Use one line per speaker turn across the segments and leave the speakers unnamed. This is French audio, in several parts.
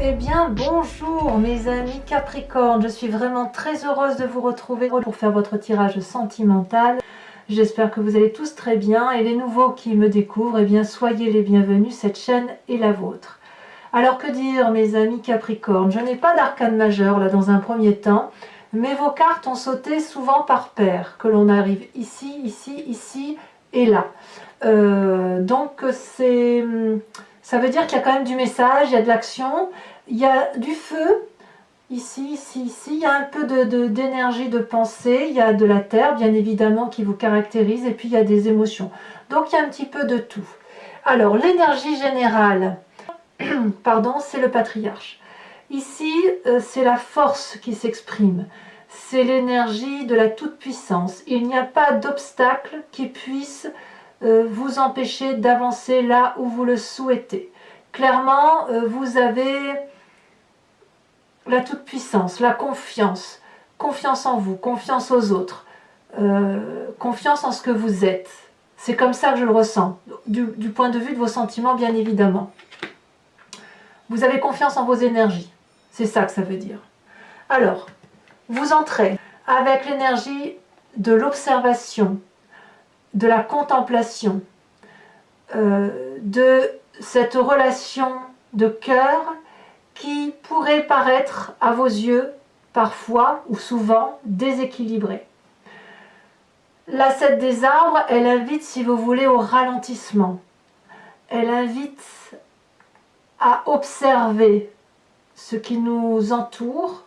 Eh bien bonjour mes amis Capricorne, je suis vraiment très heureuse de vous retrouver pour faire votre tirage sentimental. J'espère que vous allez tous très bien et les nouveaux qui me découvrent, eh bien soyez les bienvenus, cette chaîne est la vôtre. Alors que dire mes amis Capricorne, je n'ai pas d'arcane majeur là dans un premier temps, mais vos cartes ont sauté souvent par paire, que l'on arrive ici, ici, ici et là. Donc ça veut dire qu'il y a quand même du message, il y a de l'action, il y a du feu, ici, ici, ici, il y a un peu d'énergie de pensée, il y a de la terre bien évidemment qui vous caractérise et puis il y a des émotions. Donc il y a un petit peu de tout. Alors l'énergie générale, pardon, c'est le patriarche. Ici, c'est la force qui s'exprime. C'est l'énergie de la toute-puissance. Il n'y a pas d'obstacle qui puisse vous empêcher d'avancer là où vous le souhaitez. Clairement, vous avez la toute-puissance, la confiance. Confiance en vous, confiance aux autres, confiance en ce que vous êtes. C'est comme ça que je le ressens, du point de vue de vos sentiments, bien évidemment. Vous avez confiance en vos énergies, c'est ça que ça veut dire. Alors, vous entrez avec l'énergie de l'observation, de la contemplation, de cette relation de cœur qui pourrait paraître à vos yeux parfois ou souvent déséquilibrée. La 7 des arbres, elle invite, si vous voulez, au ralentissement. Elle invite à observer ce qui nous entoure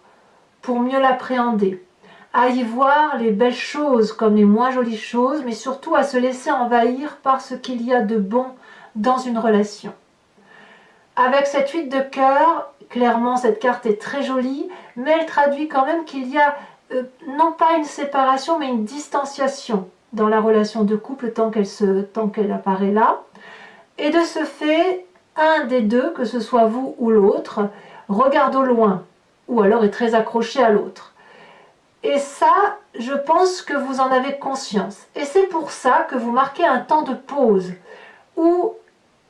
pour mieux l'appréhender, à y voir les belles choses comme les moins jolies choses, mais surtout à se laisser envahir par ce qu'il y a de bon dans une relation. Avec cette 8 de cœur, clairement cette carte est très jolie, mais elle traduit quand même qu'il y a non pas une séparation, mais une distanciation dans la relation de couple tant qu'elle apparaît là. Et de ce fait, un des deux, que ce soit vous ou l'autre, regarde au loin, ou alors est très accroché à l'autre. Et ça, je pense que vous en avez conscience. Et c'est pour ça que vous marquez un temps de pause, où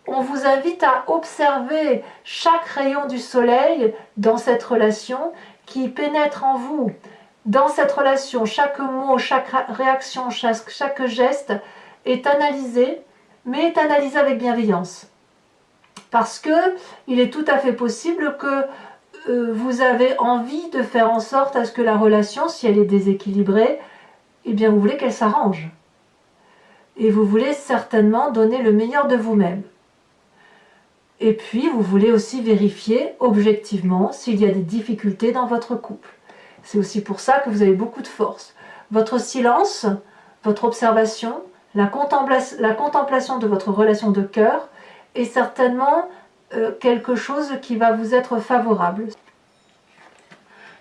on vous invite à observer chaque rayon du soleil dans cette relation qui pénètre en vous. Dans cette relation, chaque mot, chaque réaction, chaque geste est analysé, mais est analysé avec bienveillance. Parce que il est tout à fait possible que vous avez envie de faire en sorte à ce que la relation, si elle est déséquilibrée, eh bien vous voulez qu'elle s'arrange. Et vous voulez certainement donner le meilleur de vous-même. Et puis vous voulez aussi vérifier objectivement s'il y a des difficultés dans votre couple. C'est aussi pour ça que vous avez beaucoup de force. Votre silence, votre observation, la contemplation de votre relation de cœur est certainement quelque chose qui va vous être favorable.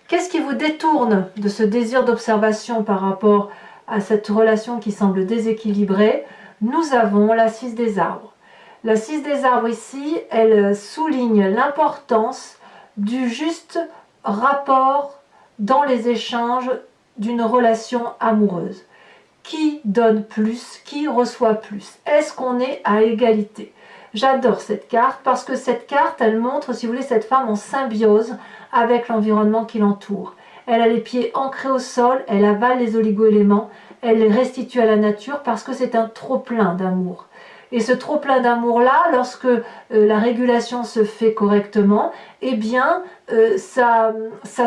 Qu'est-ce qui vous détourne de ce désir d'observation par rapport à cette relation qui semble déséquilibrée? Nous avons la 6 des arbres. La 6 des arbres ici, elle souligne l'importance du juste rapport dans les échanges d'une relation amoureuse. Qui donne plus? Qui reçoit plus? Est-ce qu'on est à égalité? J'adore cette carte parce que cette carte, elle montre, si vous voulez, cette femme en symbiose avec l'environnement qui l'entoure. Elle a les pieds ancrés au sol, elle avale les oligo-éléments, elle les restitue à la nature parce que c'est un trop-plein d'amour. Et ce trop-plein d'amour-là, lorsque la régulation se fait correctement, eh bien, ça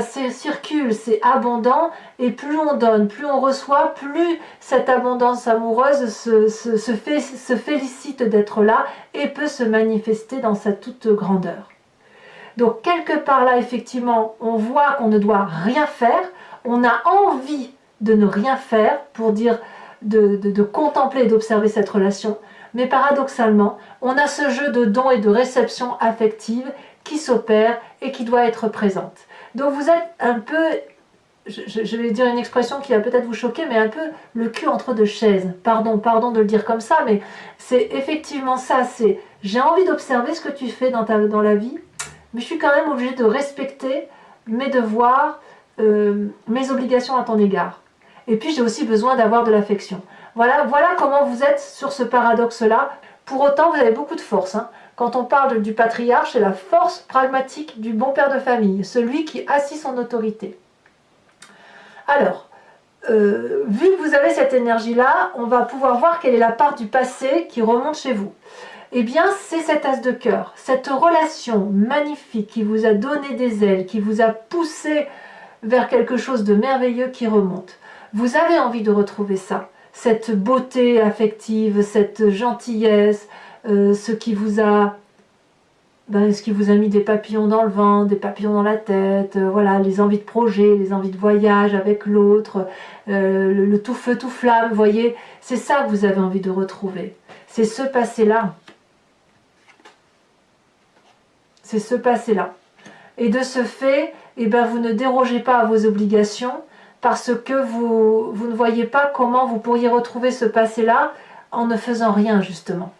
circule, c'est abondant, et plus on donne, plus on reçoit, plus cette abondance amoureuse se félicite d'être là et peut se manifester dans sa toute grandeur. Donc, quelque part là, effectivement, on voit qu'on ne doit rien faire, on a envie de ne rien faire pour dire de contempler et d'observer cette relation. Mais paradoxalement, on a ce jeu de don et de réception affective qui s'opère et qui doit être présente. Donc vous êtes un peu, je vais dire une expression qui va peut-être vous choquer, mais un peu le cul entre deux chaises. Pardon de le dire comme ça, mais c'est effectivement ça. C'est j'ai envie d'observer ce que tu fais dans la vie, mais je suis quand même obligée de respecter mes devoirs, mes obligations à ton égard. Et puis j'ai aussi besoin d'avoir de l'affection. Voilà comment vous êtes sur ce paradoxe-là. Pour autant, vous avez beaucoup de force, hein, Quand on parle du patriarche, c'est la force pragmatique du bon père de famille, celui qui assit son autorité. Alors, vu que vous avez cette énergie-là, on va pouvoir voir quelle est la part du passé qui remonte chez vous. Eh bien, c'est cet as de cœur, cette relation magnifique qui vous a donné des ailes, qui vous a poussé vers quelque chose de merveilleux qui remonte. Vous avez envie de retrouver ça, cette beauté affective, cette gentillesse, ce qui vous a mis des papillons dans le ventre, des papillons dans la tête, voilà, les envies de projet, les envies de voyage avec l'autre, le tout feu, tout flamme, vous voyez, c'est ça que vous avez envie de retrouver. C'est ce passé-là. C'est ce passé-là. Et de ce fait, eh ben, vous ne dérogez pas à vos obligations parce que vous ne voyez pas comment vous pourriez retrouver ce passé-là en ne faisant rien, justement.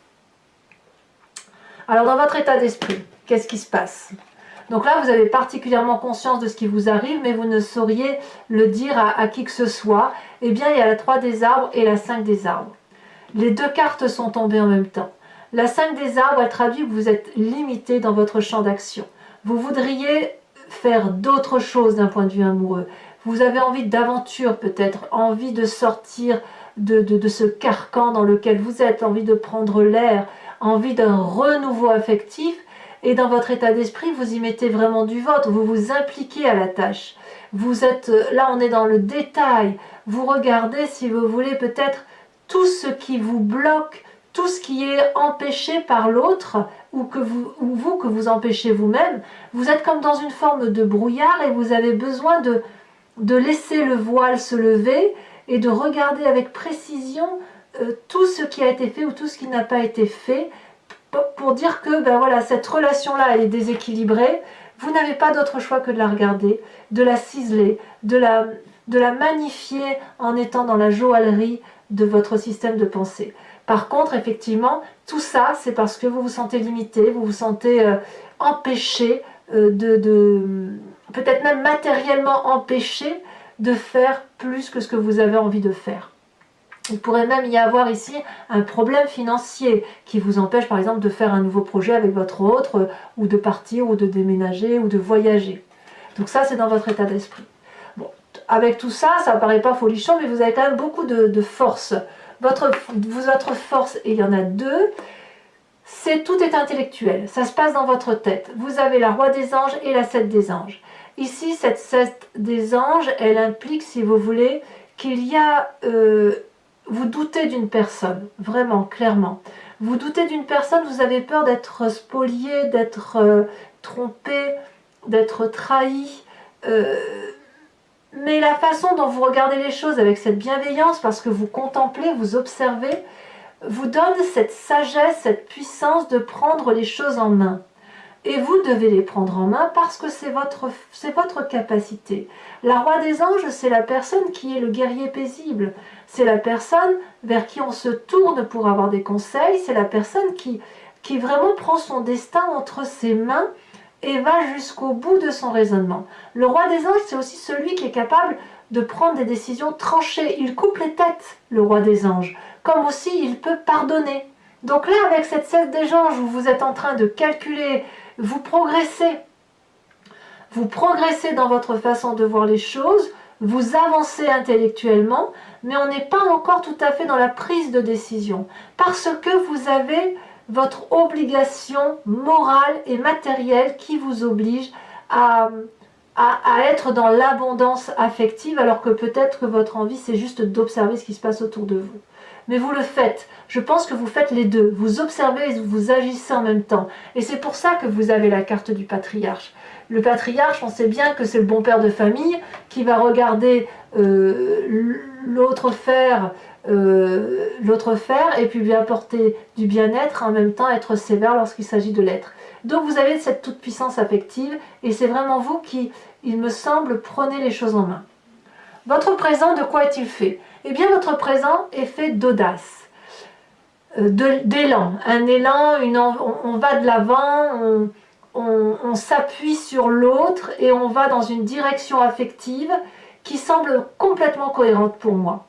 Alors, dans votre état d'esprit, qu'est-ce qui se passe? Donc là, vous avez particulièrement conscience de ce qui vous arrive, mais vous ne sauriez le dire à qui que ce soit. Eh bien, il y a la 3 des arbres et la 5 des arbres. Les 2 cartes sont tombées en même temps. La 5 des arbres, elle traduit que vous êtes limité dans votre champ d'action. Vous voudriez faire d'autres choses d'un point de vue amoureux. Vous avez envie d'aventure peut-être, envie de sortir de ce carcan dans lequel vous êtes, envie de prendre l'air, envie d'un renouveau affectif. Et dans votre état d'esprit, vous y mettez vraiment du vôtre, vous vous impliquez à la tâche. Vous êtes, là on est dans le détail, vous regardez si vous voulez peut-être tout ce qui vous bloque, tout ce qui est empêché par l'autre ou que vous empêchez vous-même. Vous êtes comme dans une forme de brouillard et vous avez besoin de laisser le voile se lever et de regarder avec précision tout ce qui a été fait ou tout ce qui n'a pas été fait pour dire que ben voilà, cette relation-là elle est déséquilibrée. Vous n'avez pas d'autre choix que de la regarder, de la ciseler, de la magnifier en étant dans la joaillerie de votre système de pensée. Par contre, effectivement, tout ça, c'est parce que vous vous sentez limité, vous vous sentez empêché, peut-être même matériellement empêché de faire plus que ce que vous avez envie de faire. Il pourrait même y avoir ici un problème financier qui vous empêche par exemple de faire un nouveau projet avec votre autre, ou de partir, ou de déménager, ou de voyager. Donc ça, c'est dans votre état d'esprit. Bon, avec tout ça, ça ne paraît pas folichon, mais vous avez quand même beaucoup de force. Votre force, et il y en a 2, tout est intellectuel, ça se passe dans votre tête. Vous avez la roi des anges et la 7 des anges. Ici, cette 7 des anges, elle implique, si vous voulez, qu'il y a... vous doutez d'une personne, vraiment, clairement. Vous doutez d'une personne, vous avez peur d'être spolié, d'être trompé, d'être trahi. Mais la façon dont vous regardez les choses avec cette bienveillance, parce que vous contemplez, vous observez, vous donne cette sagesse, cette puissance de prendre les choses en main. Et vous devez les prendre en main parce que c'est votre capacité. La roi des anges, c'est la personne qui est le guerrier paisible. C'est la personne vers qui on se tourne pour avoir des conseils. C'est la personne qui vraiment prend son destin entre ses mains et va jusqu'au bout de son raisonnement. Le roi des anges, c'est aussi celui qui est capable de prendre des décisions tranchées. Il coupe les têtes, le roi des anges. Comme aussi, il peut pardonner. Donc là, avec cette 7 des anges où vous êtes en train de calculer, vous progressez dans votre façon de voir les choses, vous avancez intellectuellement, mais on n'est pas encore tout à fait dans la prise de décision, parce que vous avez votre obligation morale et matérielle qui vous oblige à être dans l'abondance affective, alors que peut-être que votre envie, c'est juste d'observer ce qui se passe autour de vous. Mais vous le faites. Je pense que vous faites les deux. Vous observez et vous agissez en même temps. Et c'est pour ça que vous avez la carte du patriarche. Le patriarche, on sait bien que c'est le bon père de famille qui va regarder l'autre faire et puis lui apporter du bien-être, en même temps être sévère lorsqu'il s'agit de l'être. Donc vous avez cette toute-puissance affective et c'est vraiment vous qui, il me semble, prenez les choses en main. Votre présent, de quoi est-il fait? Eh bien, votre présent est fait d'audace, d'élan. Un élan, on va de l'avant, on s'appuie sur l'autre et on va dans une direction affective qui semble complètement cohérente pour moi.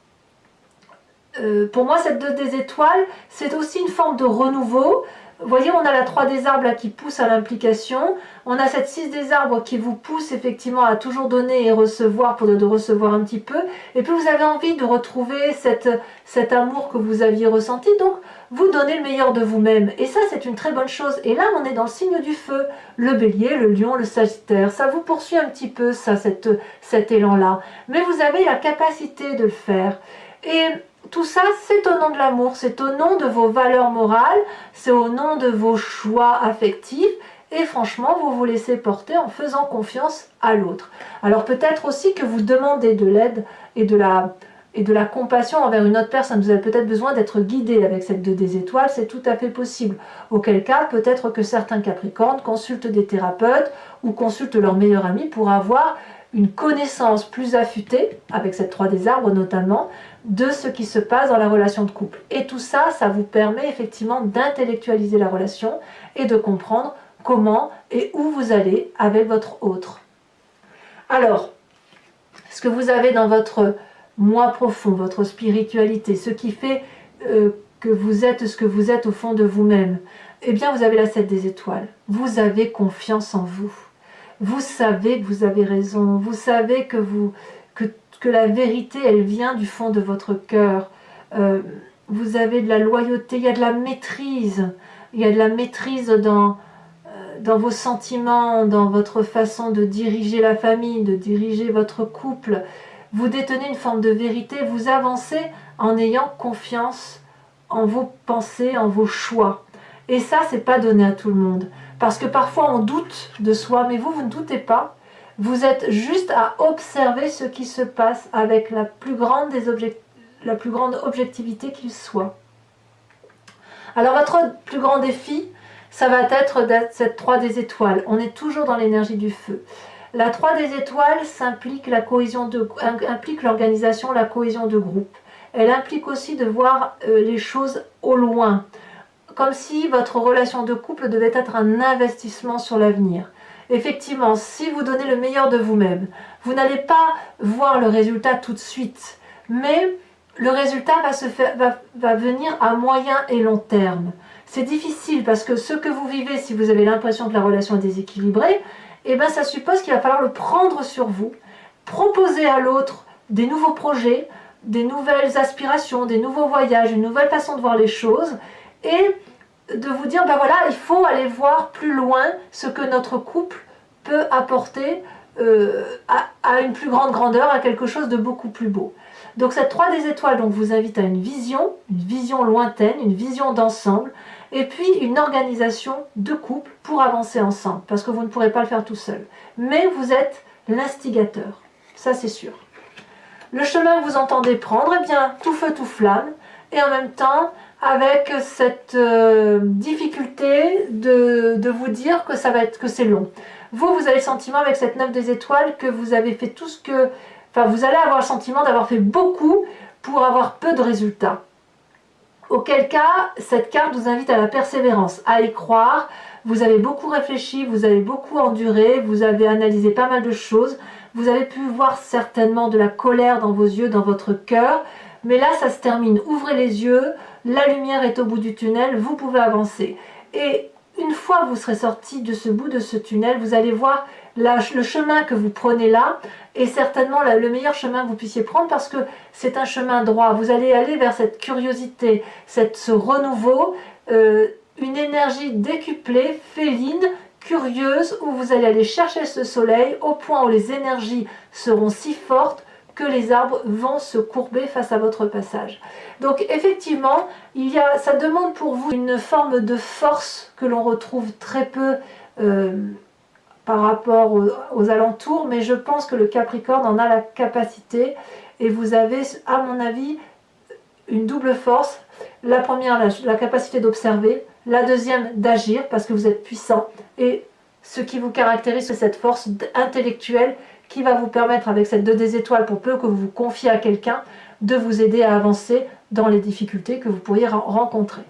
Pour moi, cette 2 des étoiles, c'est aussi une forme de renouveau. Vous voyez, on a la 3 des arbres là, qui pousse à l'implication. On a cette 6 des arbres qui vous pousse effectivement à toujours donner et recevoir pour de recevoir un petit peu. Et puis vous avez envie de retrouver cet amour que vous aviez ressenti. Donc vous donnez le meilleur de vous-même. Et ça, c'est une très bonne chose. Et là, on est dans le signe du feu. Le bélier, le lion, le sagittaire. Ça vous poursuit un petit peu, ça, cet élan-là. Mais vous avez la capacité de le faire. Et tout ça, c'est au nom de l'amour, c'est au nom de vos valeurs morales, c'est au nom de vos choix affectifs, et franchement, vous vous laissez porter en faisant confiance à l'autre. Alors peut-être aussi que vous demandez de l'aide et de la compassion envers une autre personne. Vous avez peut-être besoin d'être guidé avec cette 2 des étoiles, c'est tout à fait possible. Auquel cas, peut-être que certains Capricornes consultent des thérapeutes ou consultent leur meilleur ami pour avoir une connaissance plus affûtée, avec cette 3 des arbres notamment, de ce qui se passe dans la relation de couple. Et tout ça, ça vous permet effectivement d'intellectualiser la relation et de comprendre comment et où vous allez avec votre autre. Alors, ce que vous avez dans votre moi profond, votre spiritualité, ce qui fait que vous êtes ce que vous êtes au fond de vous-même, eh bien vous avez la 7 des étoiles. Vous avez confiance en vous. Vous savez que vous avez raison, vous savez que la vérité, elle vient du fond de votre cœur. Vous avez de la loyauté, il y a de la maîtrise. Il y a de la maîtrise dans vos sentiments, dans votre façon de diriger la famille, de diriger votre couple. Vous détenez une forme de vérité, vous avancez en ayant confiance en vos pensées, en vos choix. Et ça, c'est pas donné à tout le monde. Parce que parfois on doute de soi, mais vous ne doutez pas. Vous êtes juste à observer ce qui se passe avec la plus grande objectivité qu'il soit. Alors votre plus grand défi, ça va être cette 3 des étoiles. On est toujours dans l'énergie du feu. La 3 des étoiles implique l'organisation, la cohésion de groupe. Elle implique aussi de voir les choses au loin. Comme si votre relation de couple devait être un investissement sur l'avenir. Effectivement, si vous donnez le meilleur de vous-même, vous n'allez pas voir le résultat tout de suite, mais le résultat va venir à moyen et long terme. C'est difficile parce que ce que vous vivez, si vous avez l'impression que la relation est déséquilibrée, eh ben ça suppose qu'il va falloir le prendre sur vous, proposer à l'autre des nouveaux projets, des nouvelles aspirations, des nouveaux voyages, une nouvelle façon de voir les choses, et de vous dire, ben voilà, il faut aller voir plus loin ce que notre couple peut apporter à une plus grande grandeur, à quelque chose de beaucoup plus beau. Donc cette 3 des étoiles donc, vous invite à une vision lointaine, une vision d'ensemble, et puis une organisation de couple pour avancer ensemble, parce que vous ne pourrez pas le faire tout seul. Mais vous êtes l'instigateur, ça c'est sûr. Le chemin que vous entendez prendre, eh bien, tout feu, tout flamme, et en même temps, avec cette difficulté de vous dire que c'est long. Vous avez le sentiment avec cette 9 des étoiles que vous avez fait tout ce que... Enfin, vous allez avoir le sentiment d'avoir fait beaucoup pour avoir peu de résultats. Auquel cas, cette carte vous invite à la persévérance, à y croire. Vous avez beaucoup réfléchi, vous avez beaucoup enduré, vous avez analysé pas mal de choses. Vous avez pu voir certainement de la colère dans vos yeux, dans votre cœur. Mais là, ça se termine. Ouvrez les yeux, la lumière est au bout du tunnel, vous pouvez avancer. Et une fois que vous serez sorti de ce bout de ce tunnel, vous allez voir le chemin que vous prenez là est certainement le meilleur chemin que vous puissiez prendre parce que c'est un chemin droit. Vous allez aller vers cette curiosité, ce renouveau, une énergie décuplée, féline, curieuse, où vous allez aller chercher ce soleil au point où les énergies seront si fortes que les arbres vont se courber face à votre passage. Donc effectivement, ça demande pour vous une forme de force que l'on retrouve très peu par rapport aux alentours, mais je pense que le Capricorne en a la capacité et vous avez, à mon avis, une double force. La première, la capacité d'observer, la deuxième, d'agir parce que vous êtes puissant, et ce qui vous caractérise, c'est cette force intellectuelle qui va vous permettre, avec cette 2 des étoiles, pour peu que vous vous confiez à quelqu'un, de vous aider à avancer dans les difficultés que vous pourriez rencontrer.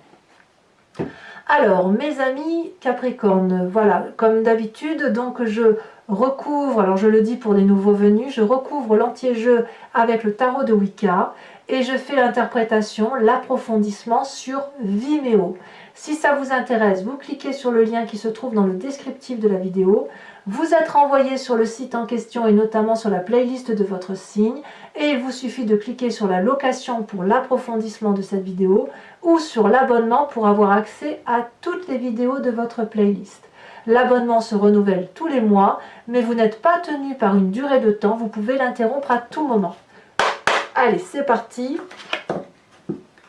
Alors, mes amis Capricorne, voilà, comme d'habitude, donc je recouvre, alors je le dis pour les nouveaux venus, je recouvre l'anti-jeu avec le tarot de Wicca et je fais l'interprétation, l'approfondissement sur Vimeo. Si ça vous intéresse, vous cliquez sur le lien qui se trouve dans le descriptif de la vidéo. Vous êtes renvoyé sur le site en question et notamment sur la playlist de votre signe. Et il vous suffit de cliquer sur la location pour l'approfondissement de cette vidéo ou sur l'abonnement pour avoir accès à toutes les vidéos de votre playlist. L'abonnement se renouvelle tous les mois, mais vous n'êtes pas tenu par une durée de temps, vous pouvez l'interrompre à tout moment. Allez, c'est parti.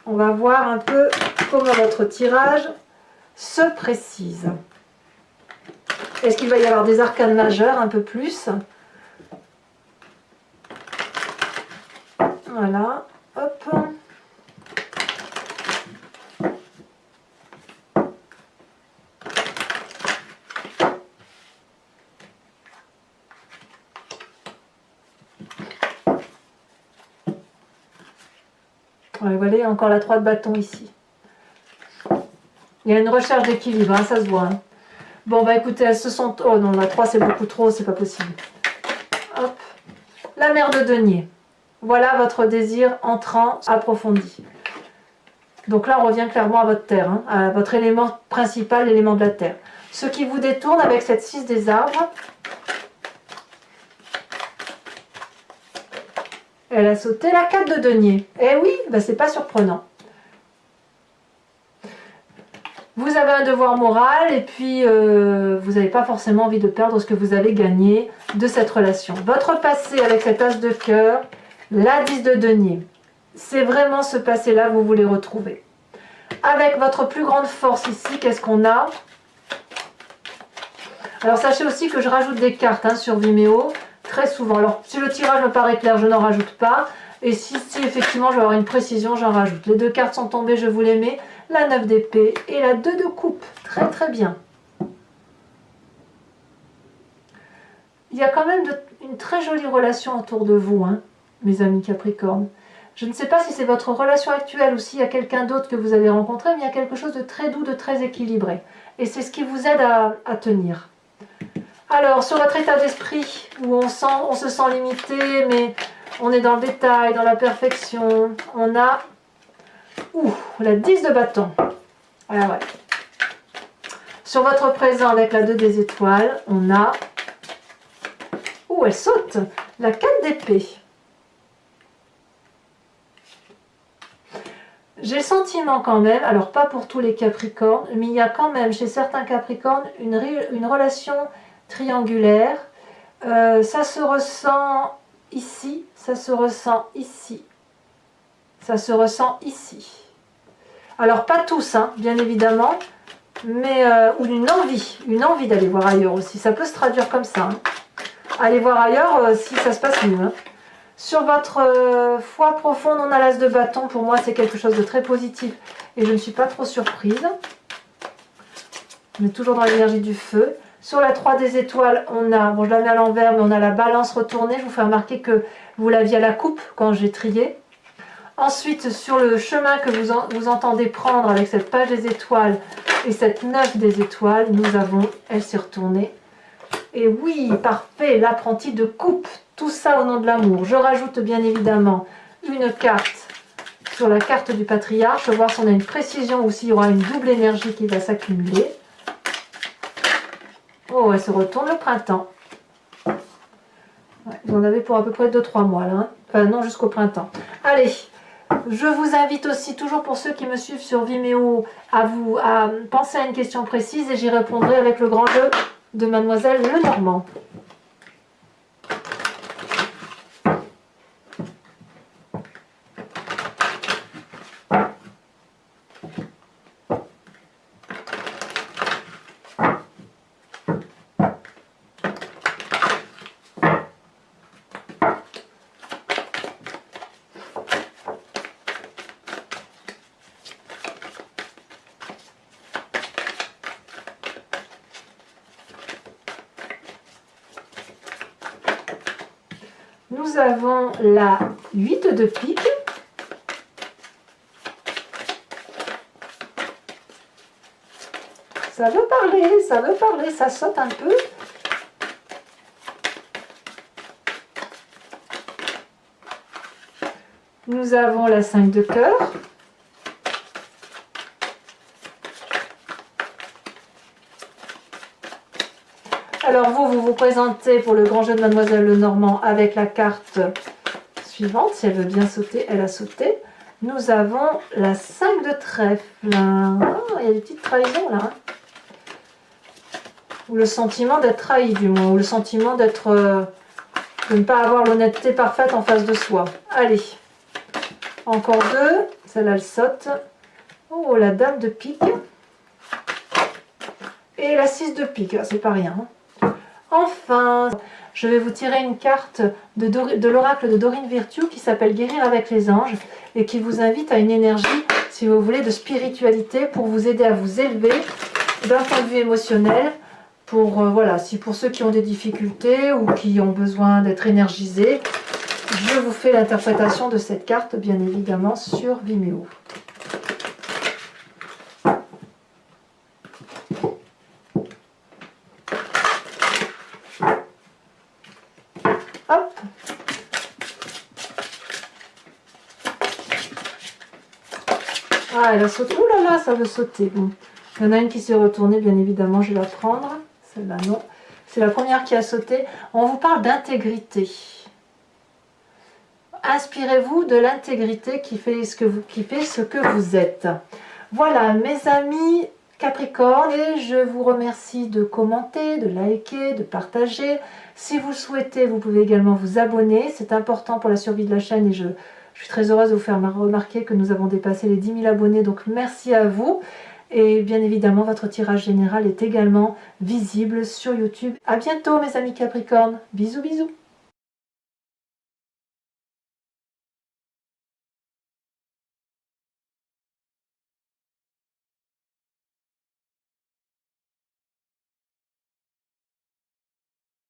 On va voir un peu comment votre tirage se précise. Est-ce qu'il va y avoir des arcanes majeures un peu plus? Voilà, hop. Ouais, voilà, encore la 3 de bâton ici. Il y a une recherche d'équilibre, hein, ça se voit. Hein. Bon, bah écoutez, elles se sont... Oh non, la 3 c'est beaucoup trop, c'est pas possible. Hop. La mère de denier. Voilà votre désir entrant, approfondi. Donc là, on revient clairement à votre terre, hein, à votre élément principal, l'élément de la terre. Ce qui vous détourne avec cette 6 des arbres. Elle a sauté la 4 de denier. Eh oui, bah c'est pas surprenant. Vous avez un devoir moral et puis vous n'avez pas forcément envie de perdre ce que vous avez gagné de cette relation. Votre passé avec cet as de cœur, la 10 de denier, c'est vraiment ce passé-là que vous voulez retrouver. Avec votre plus grande force ici, qu'est-ce qu'on a? Alors sachez aussi que je rajoute des cartes hein, sur Vimeo, très souvent. Alors si le tirage me paraît clair, je n'en rajoute pas. Et si effectivement je vais avoir une précision, j'en rajoute. Les 2 cartes sont tombées, je vous les mets. La 9 d'épée et la 2 de coupe. Très très bien. Il y a quand même une très jolie relation autour de vous, hein, mes amis Capricorne. Je ne sais pas si c'est votre relation actuelle ou s'il y a quelqu'un d'autre que vous avez rencontré, mais il y a quelque chose de très doux, de très équilibré. Et c'est ce qui vous aide à tenir. Alors, sur votre état d'esprit, où on se sent limité, mais on est dans le détail, dans la perfection, on a la 10 de bâton. Ah ouais. Sur votre présent, avec la 2 des étoiles, on a... elle saute! La 4 d'épée. J'ai le sentiment quand même, alors pas pour tous les Capricornes, mais il y a quand même chez certains Capricornes une relation triangulaire. Ça se ressent ici, ça se ressent ici, ça se ressent ici. Alors pas tous, hein, bien évidemment, mais ou une envie d'aller voir ailleurs aussi. Ça peut se traduire comme ça. Hein. Allez voir ailleurs si ça se passe mieux. Hein. Sur votre foi profonde, on a l'as de bâton. Pour moi, c'est quelque chose de très positif et je ne suis pas trop surprise. On est toujours dans l'énergie du feu. Sur la 3 des étoiles, on a, bon je la mets à l'envers, mais on a la balance retournée. Je vous fais remarquer que vous l'aviez à la coupe quand j'ai trié. Ensuite, sur le chemin que vous entendez prendre avec cette page des étoiles et cette 9 des étoiles, nous avons, elle s'est retournée. Et oui, parfait, l'apprenti de coupe, tout ça au nom de l'amour. Je rajoute bien évidemment une carte sur la carte du patriarche, voir si on a une précision ou s'il y aura une double énergie qui va s'accumuler. Oh, elle se retourne le printemps. Ouais, vous en avez pour à peu près 2-3 mois là. Hein. Enfin non, jusqu'au printemps. Allez, je vous invite aussi, toujours pour ceux qui me suivent sur Vimeo, à penser à une question précise et j'y répondrai avec le grand jeu de Mademoiselle Lenormand. Nous avons la 8 de pique. Ça veut parler, ça saute un peu. Nous avons la 5 de cœur. Alors vous vous présentez pour le grand jeu de Mademoiselle Lenormand avec la carte suivante. Si elle veut bien sauter, elle a sauté. Nous avons la 5 de trèfle. Oh, il y a des petites trahisons là. Hein. Ou le sentiment d'être trahi du moins. Ou le sentiment d'être... de ne pas avoir l'honnêteté parfaite en face de soi. Allez. Encore 2. Celle-là, elle saute. Oh, la dame de pique. Et la 6 de pique. C'est pas rien. Enfin, je vais vous tirer une carte de l'oracle de Dorine Virtue qui s'appelle Guérir avec les anges et qui vous invite à une énergie, si vous voulez, de spiritualité pour vous aider à vous élever d'un point de vue émotionnel. Voilà, si pour ceux qui ont des difficultés ou qui ont besoin d'être énergisés, je vous fais l'interprétation de cette carte, bien évidemment, sur Vimeo. Hop. Ah, elle a sauté. Ouh là là, ça veut sauter. Bon. Il y en a une qui s'est retournée, bien évidemment, je vais la prendre. Celle-là, non. C'est la première qui a sauté. On vous parle d'intégrité. Inspirez-vous de l'intégrité qui fait ce que vous êtes. Voilà, mes amis Capricorne, et je vous remercie de commenter, de liker, de partager. Si vous le souhaitez, vous pouvez également vous abonner. C'est important pour la survie de la chaîne et je suis très heureuse de vous faire remarquer que nous avons dépassé les 10 000 abonnés. Donc merci à vous. Et bien évidemment, votre tirage général est également visible sur YouTube. À bientôt mes amis Capricorne. Bisous bisous.